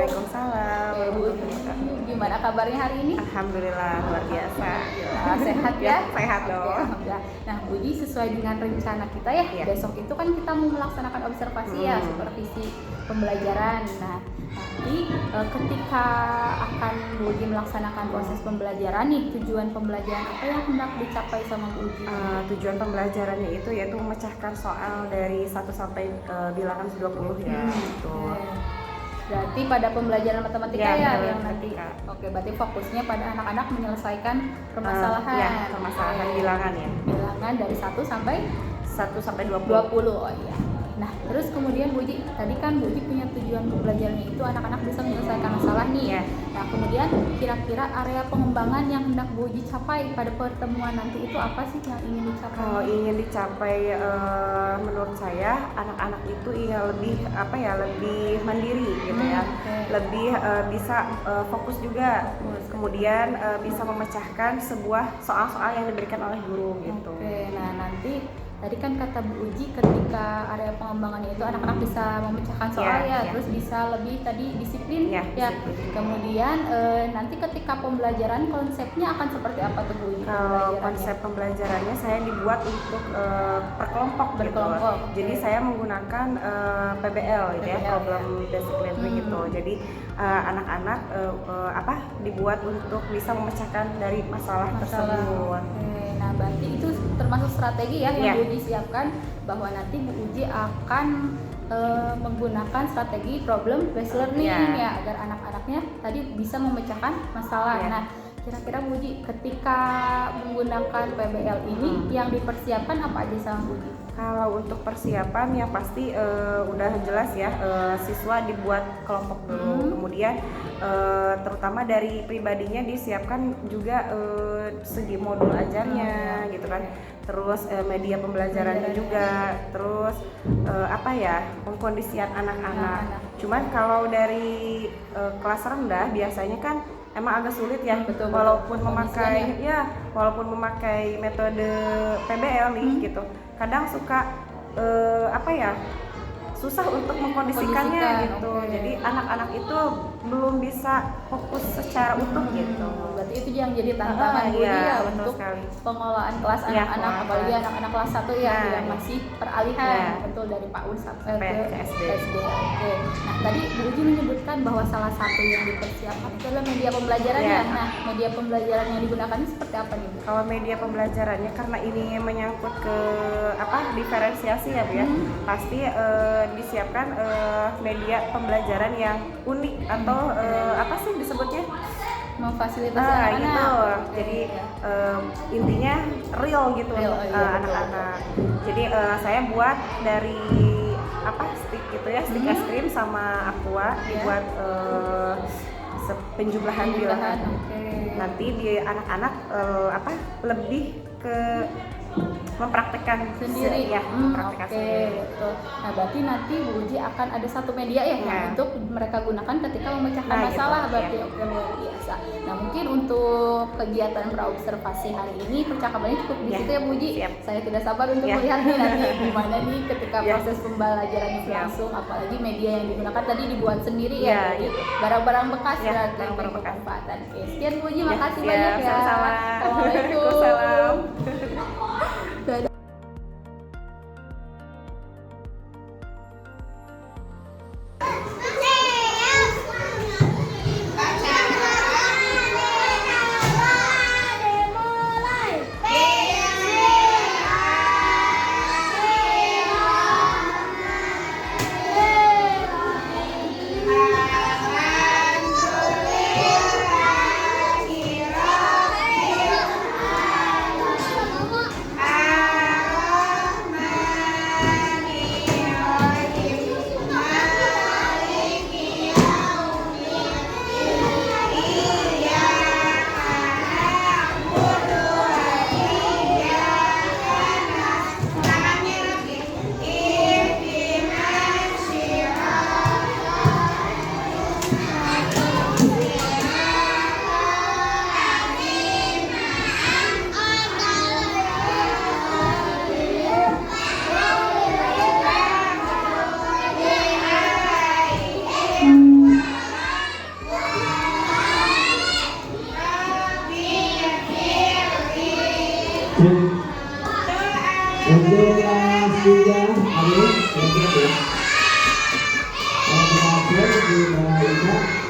Waalaikumsalam warahmatullahi wabarakatuh. Gimana kabarnya hari ini? Alhamdulillah luar biasa. Sehat ya? Sehat dong. Oke, alhamdulillah. Nah, Budi sesuai dengan rencana kita ya, Iya. besok itu kan kita mau melaksanakan observasi ya, supervisi pembelajaran. Nah, nanti ketika akan Budi melaksanakan proses pembelajaran nih, tujuan pembelajaran apa yang hendak dicapai sama Budi? Tujuan pembelajarannya itu yaitu memecahkan soal dari 1 sampai bilangan 20 ya. Gitu. Berarti pada pembelajaran matematika Ya, yang nanti. matematika. Oke, berarti fokusnya pada anak-anak menyelesaikan permasalahan. Ya, permasalahan bilangan ya. Bilangan dari 1 sampai 1 sampai 20. 20. Oh iya. Nah, terus kemudian Buji, tadi kan Buji punya tujuan pembelajarannya itu anak-anak bisa menyelesaikan masalah nih. Ya. Nah, kemudian kira-kira area pengembangan yang hendak Buji capai pada pertemuan nanti itu apa sih yang ingin dicapai? Kalau ingin dicapai, menurut saya anak-anak itu ingin lebih lebih mandiri gitu ya, lebih bisa fokus juga, kemudian bisa memecahkan sebuah soal-soal yang diberikan oleh guru gitu. Oke, nah nanti tadi kan kata Bu Uji ketika area pengembangannya itu anak-anak bisa memecahkan soal ya, terus bisa lebih tadi disiplin ya. Disiplin. Kemudian nanti ketika pembelajaran konsepnya akan seperti apa tuh Bu Uji? Kalau konsep pembelajarannya saya dibuat untuk berkelompok. Jadi saya menggunakan PBL gitu ya, problem basic learning gitu. Jadi anak-anak dibuat untuk bisa memecahkan dari masalah tersebut. Nah, berarti itu termasuk strategi ya yang Bu Uji siapkan, bahwa nanti Bu Uji akan menggunakan strategi problem based learning ya, agar anak-anaknya tadi bisa memecahkan masalah. Nah, kira-kira Bu Uji ketika menggunakan PBL ini yang dipersiapkan apa aja sama Bu Uji? Kalau untuk persiapan yang pasti udah jelas ya, siswa dibuat kelompok dulu, kemudian terutama dari pribadinya disiapkan juga segi modul ajarnya gitu kan, terus media pembelajarannya juga, terus pengkondisian anak-anak. Cuman kalau dari kelas rendah biasanya kan emang agak sulit ya, walaupun memakai metode PBL nih gitu, kadang suka susah untuk mengkondisikannya gitu. Jadi anak-anak itu belum bisa fokus secara utuh gitu. Berarti itu yang jadi tantangan Budi untuk pengelolaan kelas anak-anak, apalagi anak-anak kelas 1 yang masih peralihan betul dari PAUD sampai ke SD. Oke. Nah, tadi Budi menyebutkan bahwa salah satu yang dipersiapkan itu adalah media pembelajarannya. Nah, media pembelajaran yang digunakan ini seperti apa nih? Kalau media pembelajarannya karena ini menyangkut ke diferensiasi ya Bu ya, pasti disiapkan media pembelajaran yang unik atau disebutnya memfasilitasi anak-anak gitu. Jadi intinya real gitu anak-anak. Jadi saya buat dari stick gitu ya, stick es krim sama aqua, dibuat penjumlahan bilangan. Nanti di anak-anak lebih ke mempraktekkan sendiri sendiri. Betul. Nah, berarti nanti Bu Uji akan ada satu media yang untuk mereka gunakan ketika memecahkan masalah berarti. Oke, luar biasa. Nah, mungkin untuk kegiatan praobservasi hari ini percakapannya cukup di situ ya Bu Uji. Saya tidak sabar untuk melihat nih nanti gimana nih ketika proses pembelajarannya berlangsung, apalagi media yang digunakan tadi dibuat sendiri ya. Jadi barang-barang bekas berarti bermanfaatan. Oke, sekian Bu Uji, makasih banyak ya. Sama-sama. Assalamualaikum. Untuk kelas 3, ayo siap ya. Kalau kita sudah lihat,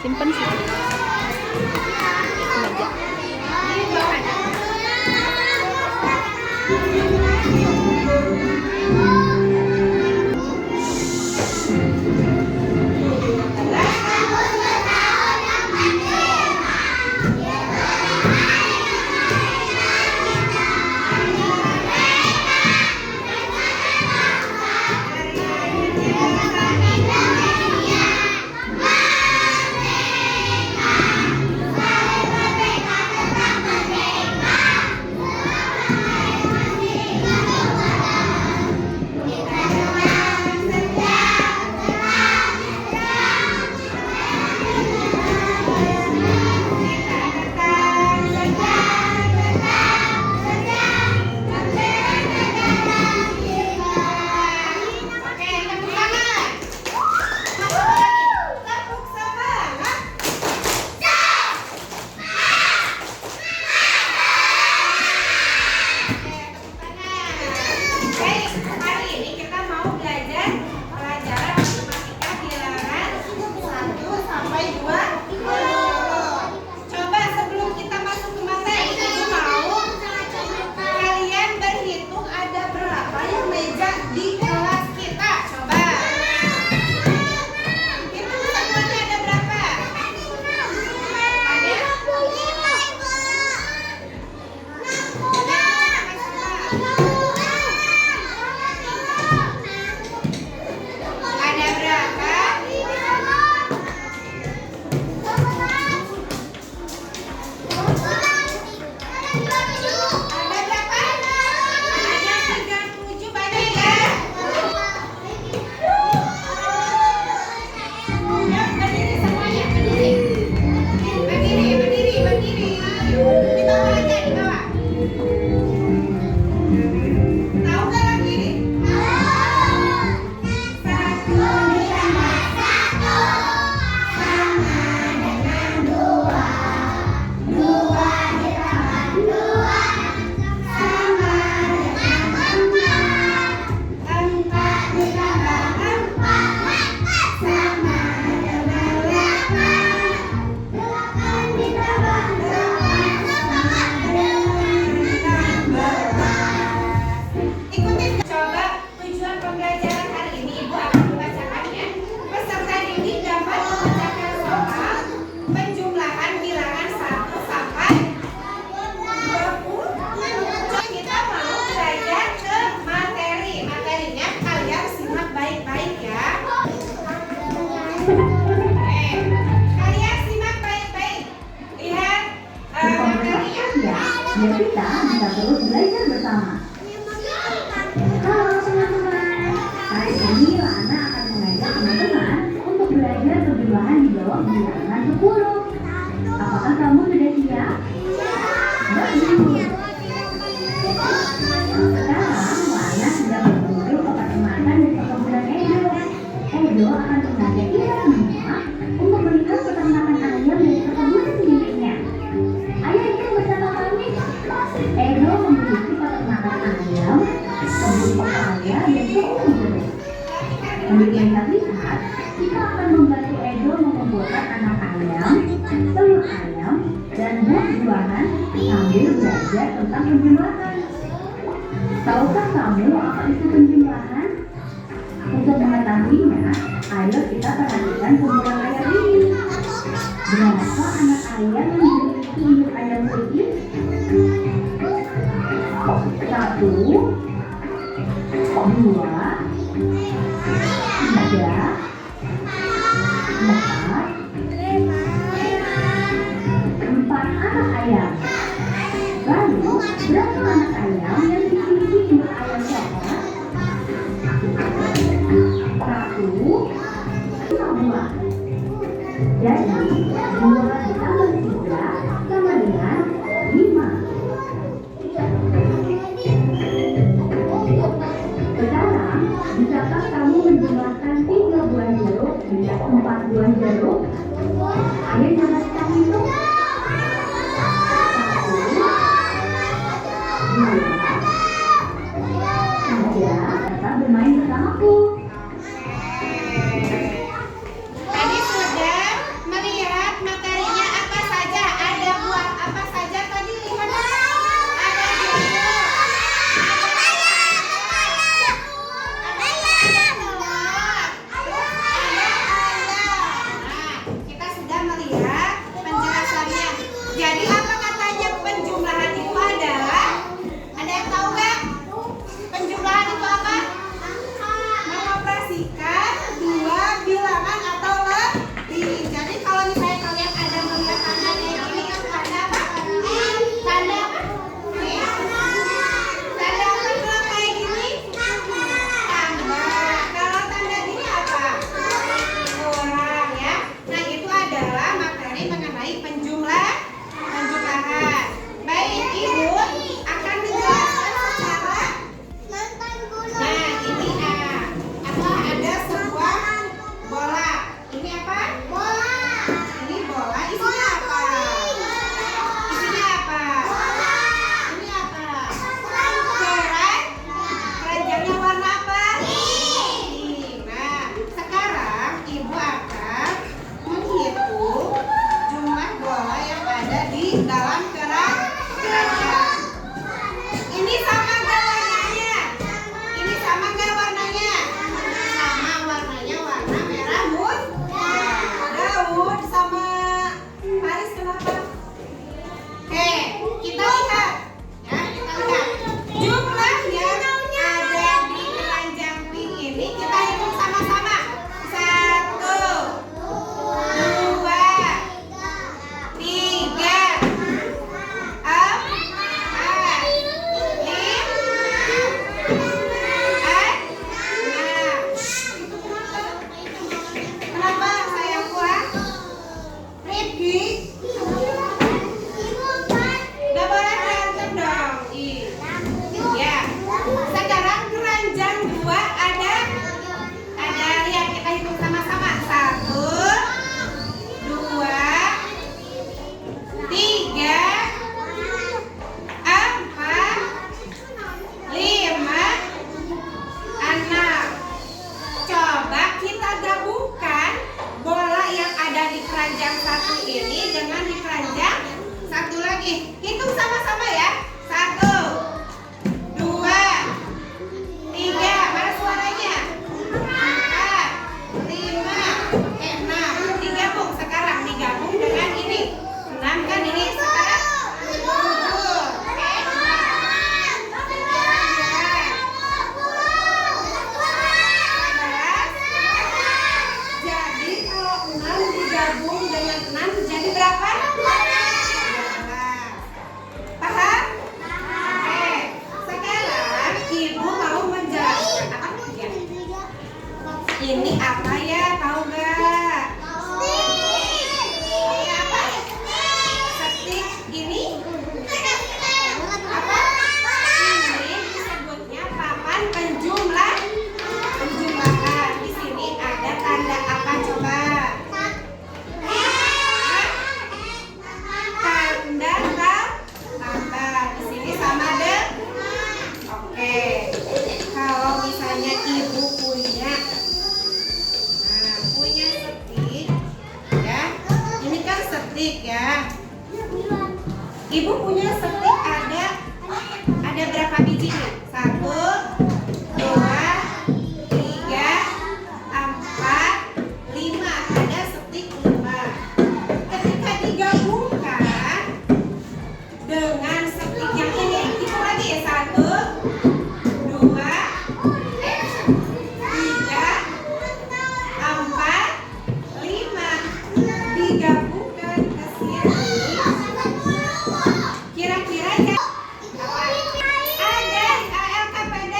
simpen sih meja. biar kita bisa terus belajar bersama. Halo teman-teman, kali ini Lana akan mengajak teman-teman untuk belajar perjumlahan di bawah bilangan 10. Apakah kamu sudah siap? Bagus. Sekarang Lana sedang berkunjung ke pertematan di perkebunan Edo. Edo akan mengajak kita semua untuk melihat peternakan ayam dari perkebunan miliknya. Ayo ikut bersama kami. Edo memiliki peternakan ayam, kebun pepaya, dan kebun jeruk. Demikian lihat, kita akan membantu Edo mengumpulkan anak ayam, telur ayam, dan buah-buahan sambil belajar tentang penjumlahan. Tahukah kamu apa itu penjumlahan? Untuk mengetahuinya, ayo kita perhatikan kumpulan ayam ini. Berapa anak ayam yang dimiliki induk ayam ini? 1, 2, 3, 4 anak ayam. Lalu, berapa anak ayam yang dimiliki induk ayam coklat? 1, 5 buah. Jadi, 2 ditambah 3 sama dengan 5. Sekarang, bisakah kamu menjumlahkan 3 buah jeruk dengan 4 buah jeruk? Ayo coba kita hitung. 1, 2, 3. Tetap bermain bersamaku. Tadi sudah melihat materinya apa saja, ada buah apa saja tadi lihat. Ada jeruk, ada telur, ada ayam. Nah, kita sudah melihat penjelasannya. Jadi apa katanya penjumlahan itu adalah? Ada yang tahu nggak? Penjumlahan itu apa? Mengoperasikan dua bilangan atau lebih. Jadi kalau misalnya kalian ada melihat tandanya ini kan tanda apa? Tanda apa? Nih. Tanda apa kalau kayak gini? Tambah. Kalau tanda gini apa? Kurang ya. Nah itu adalah materi mengenai penjumlahan. Baik, Ibu akan menjelaskan secara. Nah ini ada sebuah bola. Ini apa? Bola. Ini bola. Isinya apa? Isinya apa? Ini apa? Keranjangnya warna apa? Pink. Nah sekarang Ibu akan menghitung jumlah bola yang ada di dalam keranjang. Ini sama nggak warnanya? Ini sama nggak warnanya? Sama warnanya, warna merah muda. Daud sama Paris kenapa? Oke, kita lihat. Ya, kita lihat. Jumlah yang ada di keranjang pink ini kita hitung sama-sama. 1, 2, 3, 4, 5, 6. Kenapa sayang kuat? Rifki, gak boleh berantem dong. Ya, sekarang keranjang 2 ada lihat kita hitung sama-sama. 1, 2, 3, 4, 5, 6. Coba kita gabungkan bola yang ada di keranjang satu ini dengan di keranjang satu lagi. Hitung sama-sama ya. 1, 2, 3. Mana suaranya? 4, 5, 6. Digabung sekarang. Digabung dengan ini. 6 kan ini sekarang 7. Jadi kalau 6 digabung dengan 6 jadi berapa? 12. Paham? setik ya. Ibu punya setik ada berapa biji nih? 1, 2, 3, 4, 5. Ada setik 5. Ketika digabungkan dengan setik yang ini, hitung lagi ya. 1, 2, 3, 4, 5. Digabungkan ke sini. Kira-kira ada LKPD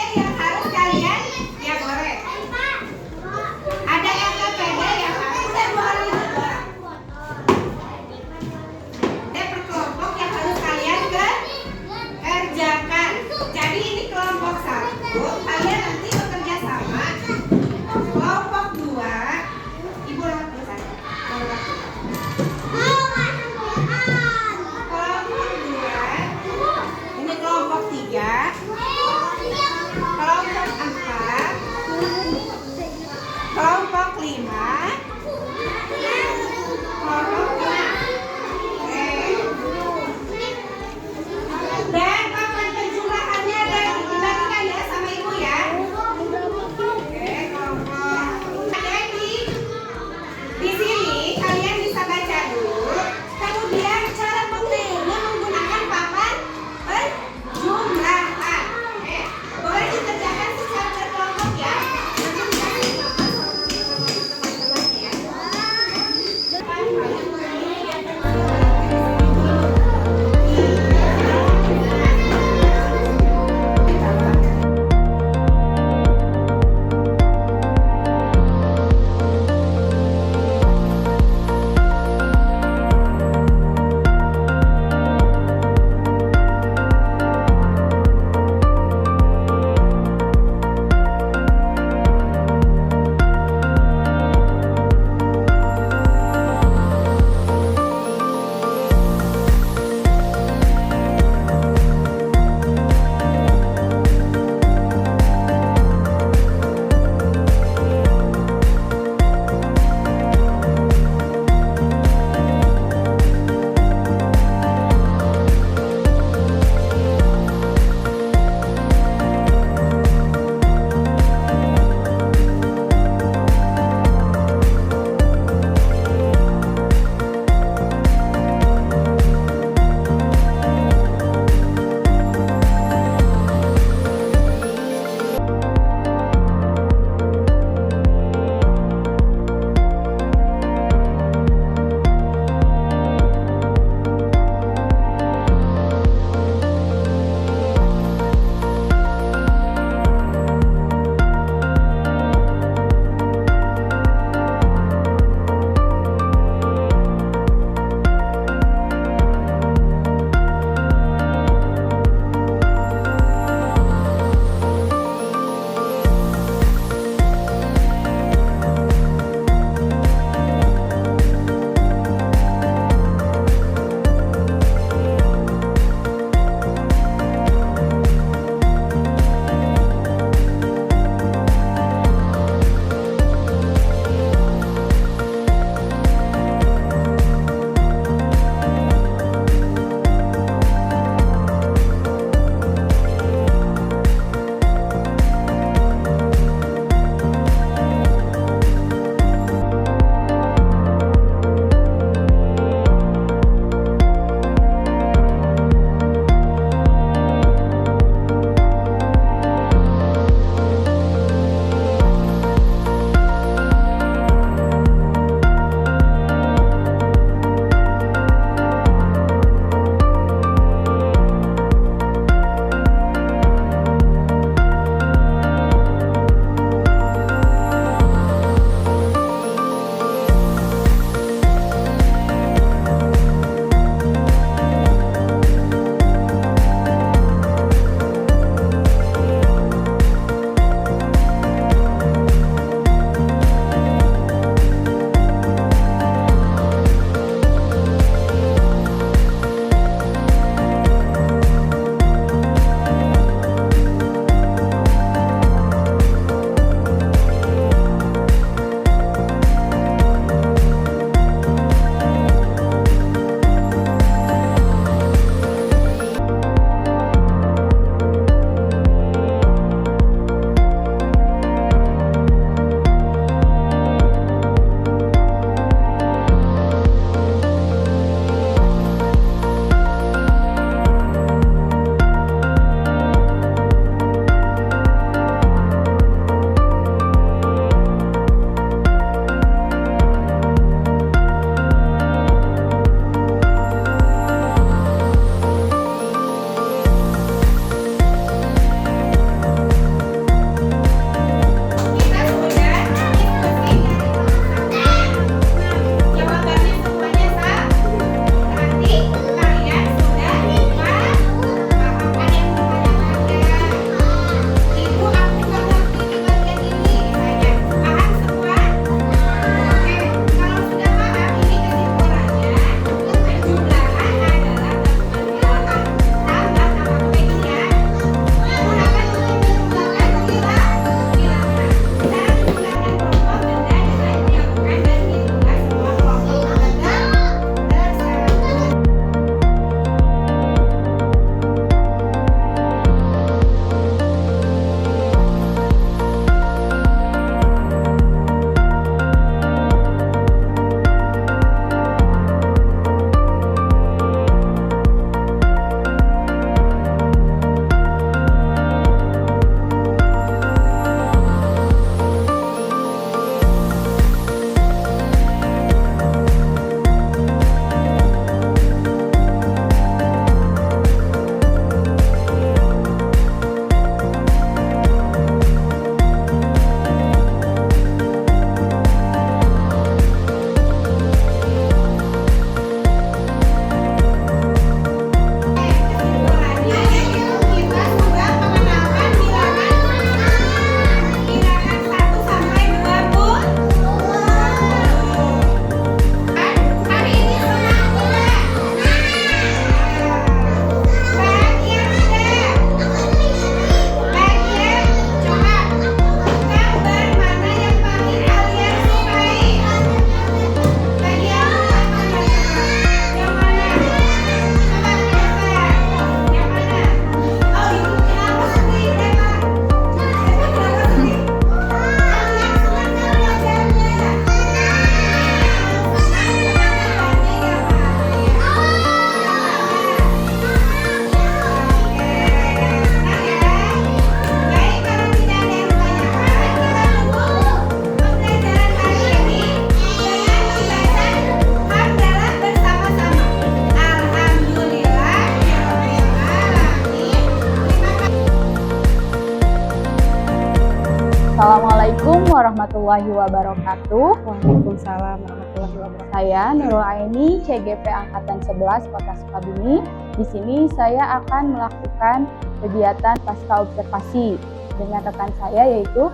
warahmatullahi wabarakatuh. Waalaikumsalam warahmatullahi wabarakatuh. Saya Nurul Aini, CGP Angkatan 11 Kota Sukabumi. Di sini saya akan melakukan kegiatan pasca observasi dengan rekan saya yaitu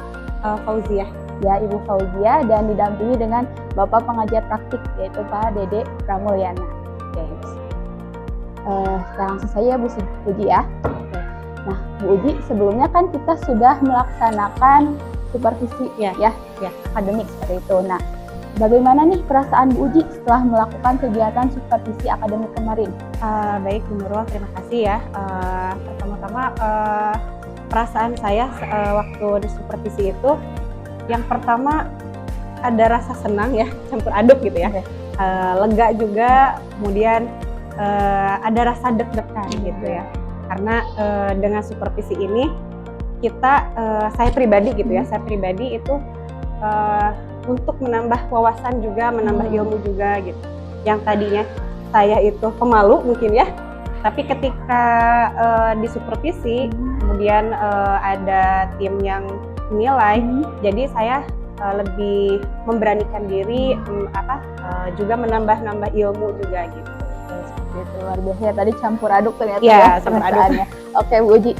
Fauziah. ya Ibu Fauziah, dan didampingi dengan Bapak pengajar praktik yaitu Pak Dede Pramulyana. Oke. Langsung saja Bu Uji ya. Nah, Bu Uji, sebelumnya kan kita sudah melaksanakan supervisi ya akademik seperti itu. Nah, bagaimana nih perasaan Bu Uji setelah melakukan kegiatan supervisi akademik kemarin? Baik Bu Nurul, terima kasih ya. Pertama-tama perasaan saya waktu di supervisi itu, yang pertama ada rasa senang ya, campur aduk gitu ya. Lega juga, kemudian ada rasa deg-degan gitu ya. Karena dengan supervisi ini saya pribadi gitu ya, saya pribadi itu untuk menambah wawasan juga, menambah ilmu juga gitu. Yang tadinya saya itu pemalu mungkin ya, tapi ketika di supervisi kemudian ada tim yang menilai, jadi saya lebih memberanikan diri, juga menambah ilmu juga gitu. Itu luar biasa ya, tadi campur aduk ternyata ya campur aduk. Oke Bu Uji,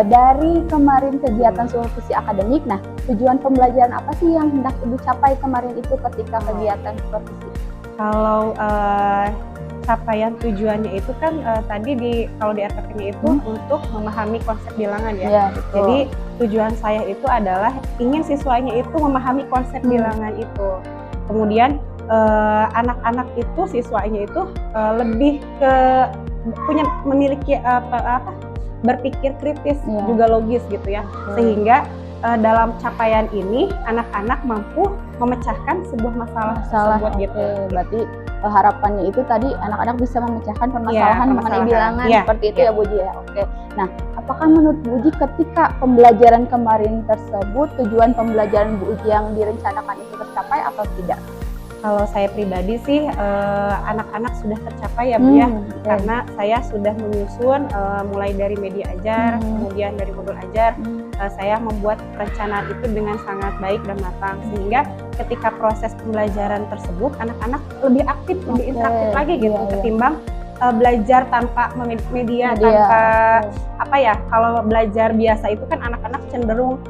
dari kemarin kegiatan supervisi akademik, nah tujuan pembelajaran apa sih yang hendak Ibu capai kemarin itu ketika kegiatan supervisi? Kalau capaian tujuannya itu kan tadi kalau di RPP-nya itu untuk memahami konsep bilangan ya. Jadi tujuan saya itu adalah ingin siswanya itu memahami konsep bilangan itu. Kemudian anak-anak itu, siswanya itu lebih memiliki berpikir kritis, juga logis gitu ya. Sehingga dalam capaian ini anak-anak mampu memecahkan sebuah masalah tersebut gitu. Berarti harapannya itu tadi anak-anak bisa memecahkan permasalahan mengenai bilangan seperti itu ya Bu Uji ya. Oke. Nah, apakah menurut Bu Uji ketika pembelajaran kemarin tersebut tujuan pembelajaran Bu Uji yang direncanakan itu tercapai atau tidak? Kalau saya pribadi sih anak-anak sudah tercapai ya Bu ya, karena saya sudah menyusun mulai dari media ajar, kemudian dari modul ajar, saya membuat perencanaan itu dengan sangat baik dan matang, sehingga ketika proses pembelajaran tersebut anak-anak lebih aktif, lebih interaktif lagi gitu ketimbang belajar tanpa media, tanpa kalau belajar biasa itu kan anak-anak cenderung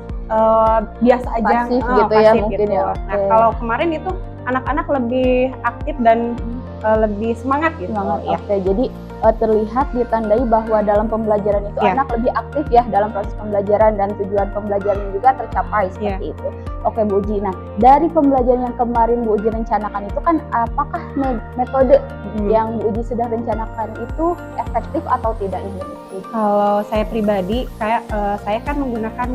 biasa aja, pasif gitu ya mungkin ya. Nah kalau kemarin itu anak-anak lebih aktif dan lebih semangat gitu. Oke, jadi terlihat ditandai bahwa dalam pembelajaran itu anak lebih aktif ya dalam proses pembelajaran, dan tujuan pembelajaran juga tercapai seperti itu. Oke Bu Uji, nah dari pembelajaran yang kemarin Bu Uji rencanakan itu kan apakah metode yang Bu Uji sudah rencanakan itu efektif atau tidak ini? Kalau saya pribadi, saya kan menggunakan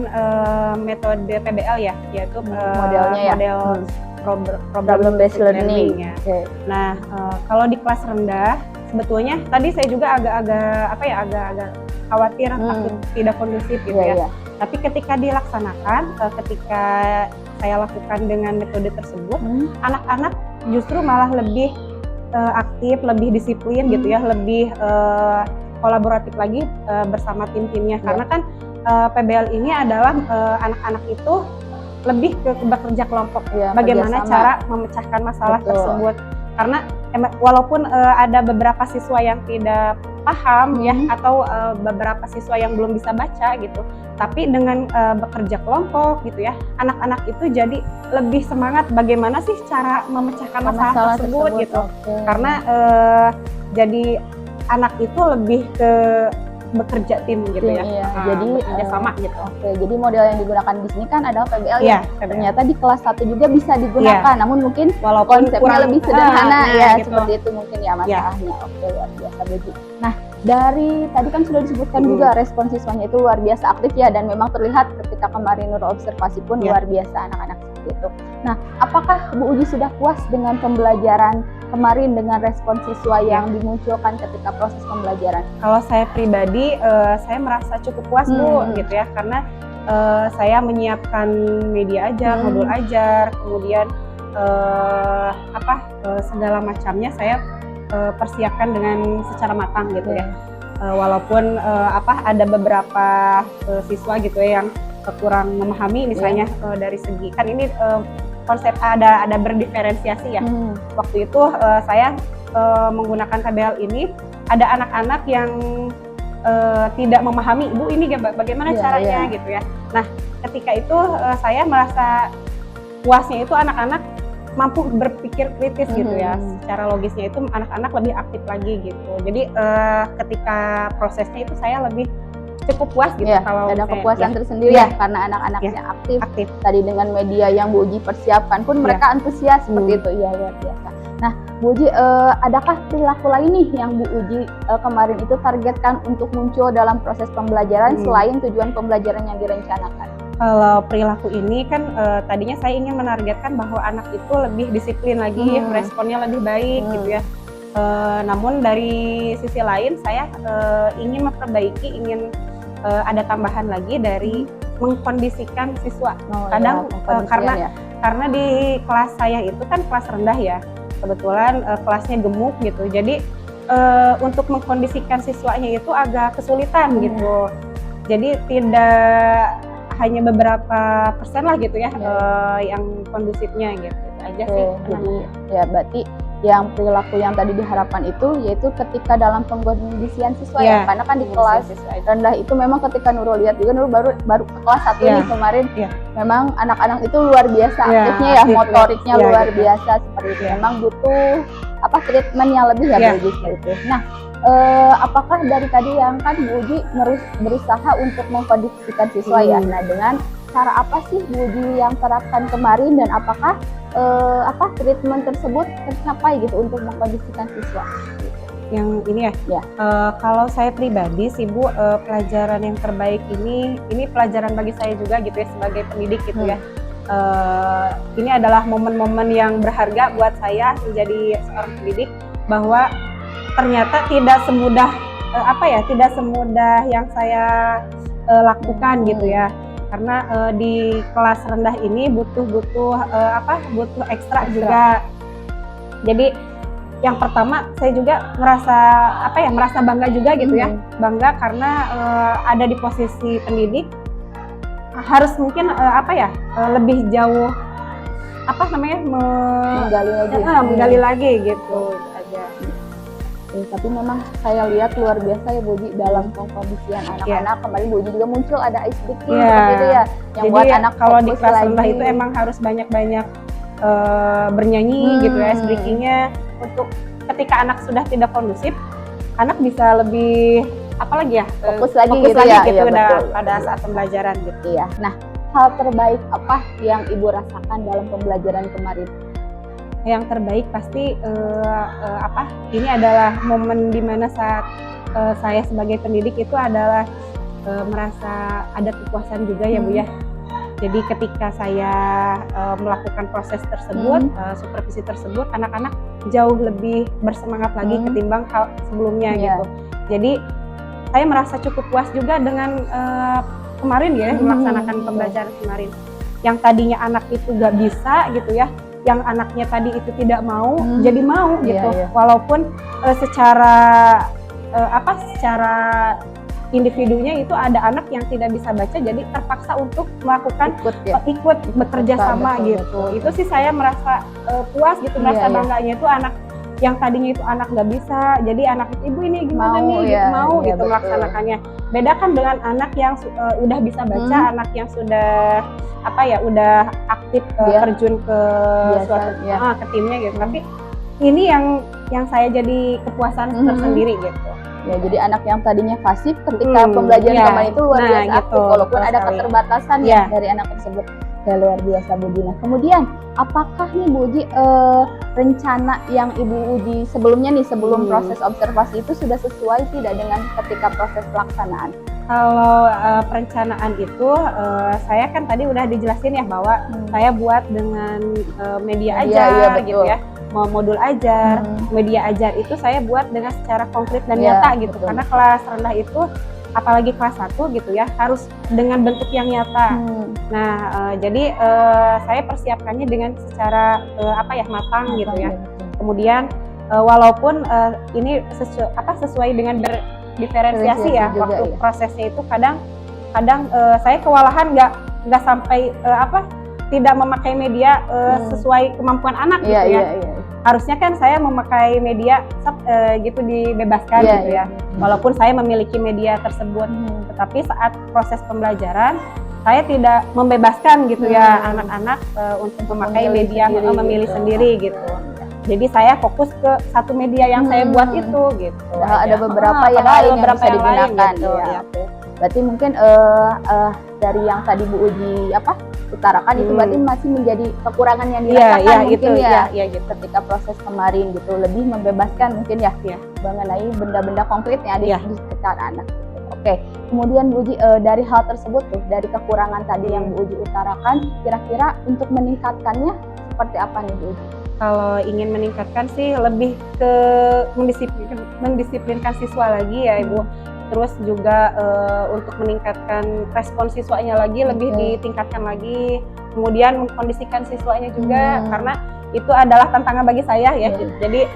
metode PBL ya, yaitu modelnya model problem based learning ya. Nah, kalau di kelas rendah sebetulnya tadi saya juga agak khawatir takut tidak kondusif gitu ya. Tapi ketika dilaksanakan, ketika saya lakukan dengan metode tersebut, anak-anak justru malah lebih aktif, lebih disiplin gitu ya, lebih kolaboratif lagi bersama tim-timnya. Karena kan PBL ini adalah anak-anak itu lebih ke bekerja kelompok, bagaimana cara memecahkan masalah tersebut. Karena walaupun ada beberapa siswa yang tidak paham ya, atau beberapa siswa yang belum bisa baca gitu, tapi dengan bekerja kelompok gitu ya, anak-anak itu jadi lebih semangat bagaimana sih cara memecahkan masalah tersebut gitu. Karena jadi anak itu lebih ke bekerja tim gitu ya. Jadi bekerja sama gitu. Jadi model yang digunakan di sini kan adalah PBL ya. Ternyata di kelas 1 juga bisa digunakan, namun mungkin walaupun konsepnya lebih sederhana gitu. Seperti itu mungkin ya masalahnya. Luar biasa Bu Uji. Nah, dari tadi kan sudah disebutkan juga respon siswanya itu luar biasa aktif ya, dan memang terlihat ketika kemarin Nurul observasi pun luar biasa anak-anak seperti itu. Nah, apakah Bu Uji sudah puas dengan pembelajaran kemarin dengan respon siswa yang dimunculkan ketika proses pembelajaran? Kalau saya pribadi, saya merasa cukup puas Bu gitu ya, karena saya menyiapkan media ajar, modul ajar, kemudian segala macamnya saya persiapkan dengan secara matang gitu ya. Walaupun ada beberapa siswa gitu ya yang kurang memahami misalnya dari segi kan ini konsep ada berdiferensiasi ya. Waktu itu saya menggunakan KBL ini ada anak-anak yang tidak memahami, Bu ini bagaimana caranya gitu ya. Nah ketika itu saya merasa puasnya itu anak-anak mampu berpikir kritis gitu ya. Secara logisnya itu anak-anak lebih aktif lagi gitu. Jadi ketika prosesnya itu saya lebih cukup puas gitu. Kalau ada kepuasan tersendiri ya karena anak-anaknya aktif. Tadi dengan media yang Bu Uji persiapkan pun mereka antusias seperti itu. Ya luar biasa. Nah Bu Uji, adakah perilaku lain nih yang Bu Uji kemarin itu targetkan untuk muncul dalam proses pembelajaran selain tujuan pembelajaran yang direncanakan? Kalau perilaku ini kan tadinya saya ingin menargetkan bahwa anak itu lebih disiplin lagi, responnya lebih baik gitu ya. Namun dari sisi lain saya ingin memperbaiki, ingin ada tambahan lagi dari mengkondisikan siswa. Kadang karena di kelas saya itu kan kelas rendah ya, kebetulan kelasnya gemuk gitu. Jadi untuk mengkondisikan siswanya itu agak kesulitan gitu. Jadi tidak hanya beberapa persen lah gitu ya yang kondusifnya gitu. Itu aja sih. Jadi ya berarti yang perilaku yang tadi diharapkan itu yaitu ketika dalam pengkondisian siswa ya, karena kan di kelas rendah itu memang ketika Nurul lihat juga Nurul baru ke kelas 1 nih kemarin, memang anak-anak itu luar biasa aktifnya ya, motoriknya luar biasa seperti itu. Memang butuh treatment yang lebih ya Bu Uji seperti itu. Nah apakah dari tadi yang kan Bu Uji berusaha untuk mengkondisikan siswa ya, nah dengan cara apa sih Bu Uji yang terapkan kemarin dan apakah treatment tersebut tercapai gitu untuk mengkondisikan siswa? Yang ini ya. Kalau saya pribadi sih Bu, pelajaran yang terbaik ini pelajaran bagi saya juga gitu ya sebagai pendidik gitu ya. Ini adalah momen-momen yang berharga buat saya menjadi seorang pendidik, bahwa ternyata tidak semudah yang saya lakukan gitu ya. Karena di kelas rendah ini butuh ekstra juga. Jadi yang pertama saya juga merasa bangga juga gitu ya, bangga karena ada di posisi pendidik, harus mungkin lebih jauh menggali lagi gitu aja. Tapi memang saya lihat luar biasa ya Bu Uji dalam pengkondisian anak-anak. Kemarin Bu Uji juga muncul ada ice breaking seperti itu ya, yang jadi buat anak kalau di kelas rendah itu emang harus banyak-banyak bernyanyi gitu ya, ice breakingnya, untuk ketika anak sudah tidak kondusif, anak bisa lebih fokus lagi pada saat pembelajaran gitu ya. Nah hal terbaik apa yang Ibu rasakan dalam pembelajaran kemarin? Yang terbaik pasti ini adalah momen dimana saat saya sebagai pendidik itu adalah merasa ada kepuasan juga ya Bu ya. Jadi ketika saya melakukan proses tersebut, supervisi tersebut, anak-anak jauh lebih bersemangat lagi ketimbang hal sebelumnya gitu. Jadi saya merasa cukup puas juga dengan kemarin ya, melaksanakan pembelajaran kemarin. Yang tadinya anak itu gak bisa gitu ya, yang anaknya tadi itu tidak mau, jadi mau gitu. Walaupun secara individunya itu ada anak yang tidak bisa baca, jadi terpaksa untuk melakukan ikut bekerja sama gitu. Itu sih saya merasa puas gitu, merasa bangganya itu anak yang tadinya itu anak nggak bisa, jadi anak itu, Ibu ini gimana mau melaksanakannya. Beda kan dengan anak yang udah bisa baca, anak yang sudah udah aktif terjun ke ke timnya gitu. Tapi ini yang saya jadi kepuasan tersendiri gitu. Ya, jadi anak yang tadinya pasif ketika pembelajaran kemarin itu luar biasa aktif, walaupun ada keterbatasan ya dari anak tersebut. Ya luar biasa Bu Uji. Nah, kemudian apakah nih Bu Uji rencana yang Ibu Uji sebelumnya nih sebelum proses observasi itu sudah sesuai tidak dengan ketika proses pelaksanaan? Kalau perencanaan itu saya kan tadi udah dijelasin ya bahwa saya buat dengan media ajar gitu ya. Modul ajar, media ajar itu saya buat dengan secara konkret dan nyata gitu. Karena kelas rendah itu apalagi kelas 1 gitu ya, harus dengan bentuk yang nyata. Nah, jadi saya persiapkannya dengan secara matang gitu ya. Kemudian walaupun ini sesuai dengan berdiferensiasi ya, waktu prosesnya itu kadang saya kewalahan nggak sampai tidak memakai media sesuai kemampuan anak gitu ya. Harusnya kan saya memakai media gitu dibebaskan gitu ya. Walaupun saya memiliki media tersebut, tetapi saat proses pembelajaran saya tidak membebaskan gitu ya anak-anak untuk memakai media memilih sendiri gitu. Jadi saya fokus ke satu media yang saya buat itu gitu. Ada beberapa yang lain yang bisa digunakan gitu, ya. Berarti mungkin dari yang tadi Bu Uji utarakan itu berarti masih menjadi kekurangan yang dirasakan mungkin gitu. Ketika proses kemarin gitu lebih membebaskan mungkin ya mengenai benda-benda konkret yang ada di sekitar anak. Oke, kemudian Bu Uji dari hal tersebut tuh, dari kekurangan tadi yang Bu Uji utarakan, kira-kira untuk meningkatkannya seperti apa nih Bu Uji? Kalau ingin meningkatkan sih lebih ke mendisiplinkan siswa lagi ya Ibu. Terus juga untuk meningkatkan respon siswanya lagi lebih ditingkatkan lagi. Kemudian mengkondisikan siswanya juga karena itu adalah tantangan bagi saya ya. Jadi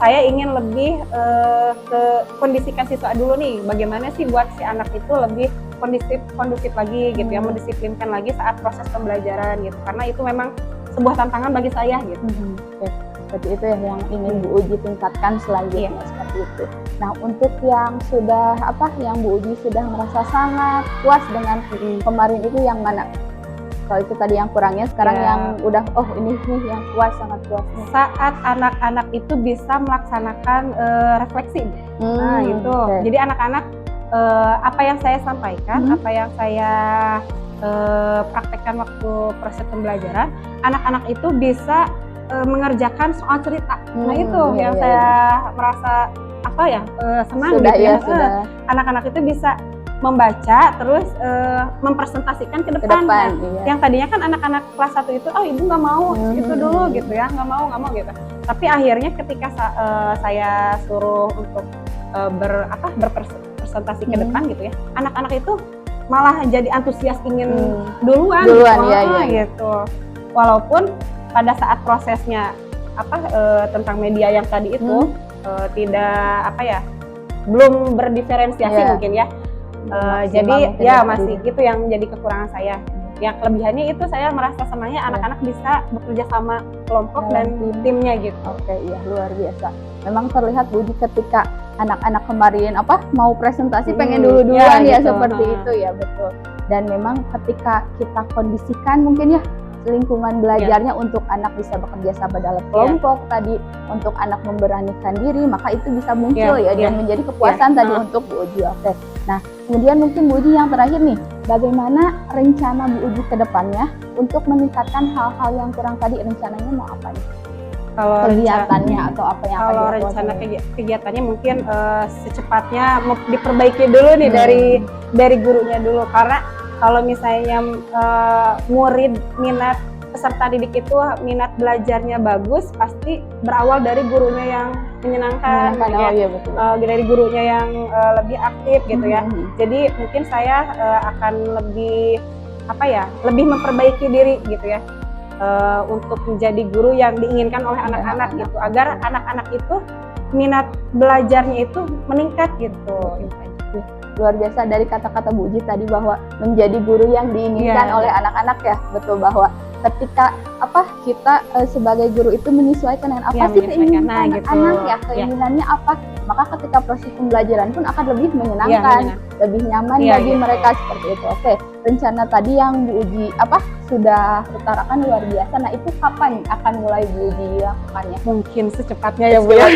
saya ingin lebih ke kondisikan siswa dulu nih. Bagaimana sih buat si anak itu lebih kondusif lagi gitu ya, mendisiplinkan lagi saat proses pembelajaran gitu. Karena itu memang sebuah tantangan bagi saya gitu. Seperti itu ya yang ingin Bu Uji tingkatkan selanjutnya seperti itu. Nah, untuk yang sudah yang Bu Uji sudah merasa sangat puas dengan kemarin itu yang mana? Kalau itu tadi yang kurangnya, sekarang yang udah ini nih yang puas, sangat puas nih. Saat anak-anak itu bisa melaksanakan refleksi. Nah, itu. Jadi anak-anak apa yang saya sampaikan, apa yang saya praktekkan waktu proses pembelajaran, anak-anak itu bisa mengerjakan soal cerita. Nah itu yang saya merasa senang sudah, gitu ya. Anak-anak itu bisa membaca terus mempresentasikan ke depan. Yang tadinya kan anak-anak kelas 1 itu ibu nggak mau itu dulu gitu ya, nggak mau gitu. Tapi akhirnya ketika saya suruh untuk berpresentasi ke depan gitu ya, anak-anak itu malah jadi antusias ingin duluan gitu. Walaupun pada saat prosesnya tentang media yang tadi itu tidak belum berdiferensiasi mungkin ya. Jadi masih itu yang menjadi kekurangan saya. Yang kelebihannya itu saya merasa senangnya anak-anak bisa bekerja sama kelompok dan timnya gitu. Oke, luar biasa. Memang terlihat Bu Uji ketika anak-anak kemarin mau presentasi pengen duluan ya gitu. Seperti itu ya, betul. Dan memang ketika kita kondisikan mungkin ya lingkungan belajarnya untuk anak bisa bekerja sama dalam kelompok tadi, untuk anak memberanikan diri, maka itu bisa muncul dan menjadi kepuasan tadi untuk Bu Uji. Oke. Nah, kemudian mungkin Bu Uji yang terakhir nih, bagaimana rencana Bu Uji ke depannya untuk meningkatkan hal-hal yang kurang tadi, rencananya mau apa nih? Kalau kegiatannya atau apa yang kalau rencana kegiatannya mungkin secepatnya diperbaiki dulu nih dari gurunya dulu, karena kalau misalnya murid minat peserta didik itu minat belajarnya bagus, pasti berawal dari gurunya yang menyenangkan betul. Dari gurunya yang lebih aktif gitu ya. Jadi mungkin saya akan lebih lebih memperbaiki diri gitu ya, untuk menjadi guru yang diinginkan oleh anak-anak gitu, agar anak-anak itu minat belajarnya itu meningkat gitu. Luar biasa dari kata-kata Bu Uji tadi bahwa menjadi guru yang diinginkan oleh anak-anak ya, betul, bahwa ketika kita sebagai guru itu menyesuaikan dengan apa sih keinginan anak-anak ya, keinginannya apa, maka ketika proses pembelajaran pun akan lebih menyenangkan, lebih nyaman bagi mereka seperti itu. Oke, rencana tadi yang Bu Uji sudah utarakan luar biasa. Nah, itu kapan akan mulai Bu Uji lakukannya? Mungkin secepatnya ya Bu ya.